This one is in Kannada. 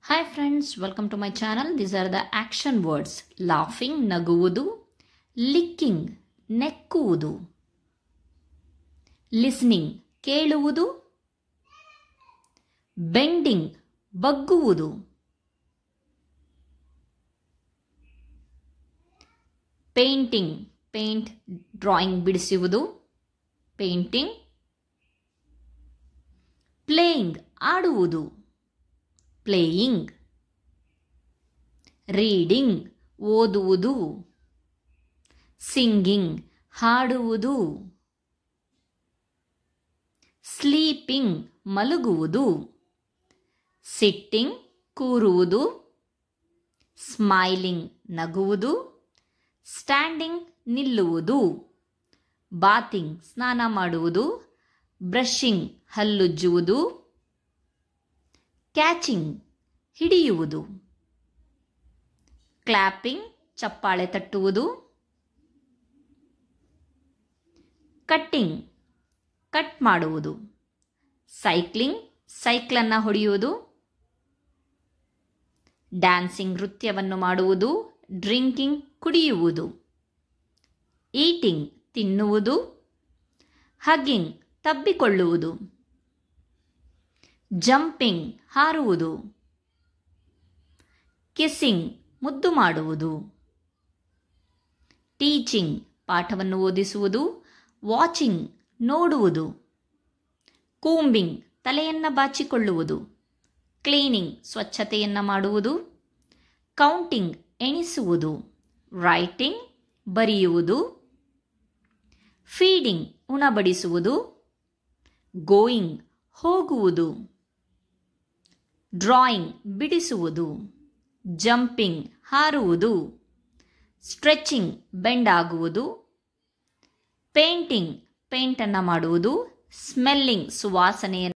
Hi friends, welcome to my channel. These are the action words. Laughing, naguvudu. Licking, nekkuvudu. Listening, keಳುವುದು. Bending, ಬಗ್ಗುವುದು. Painting, paint, drawing ಬಿಡಿಸುವುದು. Painting. Playing, ಆಡುವುದು. Playing. Reading, ಓದುವುದು. Singing, ಹಾಡುವುದು. Sleeping, ಮಲಗುವುದು. Sitting, ಕೂರುವುದು. Smiling, ನಗುವುದು. Standing, ನಿಲ್ಲುವುದು. Bathing, ಸ್ನಾನ ಮಾಡುವುದು. Brushing, ಹಲ್ಲುಜ್ಜುವುದು. ಕ್ಯಾಚಿಂಗ್, ಹಿಡಿಯುವುದು. ಕ್ಲಾಪಿಂಗ್, ಚಪ್ಪಾಳೆ ತಟ್ಟುವುದು. ಕಟ್ಟಿಂಗ್, ಕಟ್ ಮಾಡುವುದು. ಸೈಕ್ಲಿಂಗ್, ಸೈಕ್ಲನ್ನು ಹೊಡೆಯುವುದು. ಡ್ಯಾನ್ಸಿಂಗ್, ನೃತ್ಯವನ್ನು ಮಾಡುವುದು. ಡ್ರಿಂಕಿಂಗ್, ಕುಡಿಯುವುದು. ಈಟಿಂಗ್, ತಿನ್ನುವುದು. ಹಗ್ಗಿಂಗ್, ತಬ್ಬಿಕೊಳ್ಳುವುದು. ಜಂಪಿಂಗ್, ಹಾರುವುದು. ಕಿಸ್ಸಿಂಗ್, ಮುದ್ದು ಮಾಡುವುದು. ಟೀಚಿಂಗ್, ಪಾಠವನ್ನು ಓದಿಸುವುದು. ವಾಚಿಂಗ್, ನೋಡುವುದು. ಕೂಂಬಿಂಗ್, ತಲೆಯನ್ನು ಬಾಚಿಕೊಳ್ಳುವುದು. ಕ್ಲೀನಿಂಗ್, ಸ್ವಚ್ಛತೆಯನ್ನು ಮಾಡುವುದು. ಕೌಂಟಿಂಗ್, ಎಣಿಸುವುದು. ರೈಟಿಂಗ್, ಬರೆಯುವುದು. ಫೀಡಿಂಗ್, ಉಣಬಡಿಸುವುದು. ಗೋಯಿಂಗ್, ಹೋಗುವುದು. ಡ್ರಾಯಿಂಗ್, ಬಿಡಿಸುವುದು. ಜಂಪಿಂಗ್, ಹಾರುವುದು. ಸ್ಟ್ರೆಚಿಂಗ್, ಬೆಂಡ್ ಆಗುವುದು. ಪೇಂಟಿಂಗ್, ಪೇಂಟನ್ನು ಮಾಡುವುದು. ಸ್ಮೆಲ್ಲಿಂಗ್, ಸುವಾಸನೆಯನ್ನು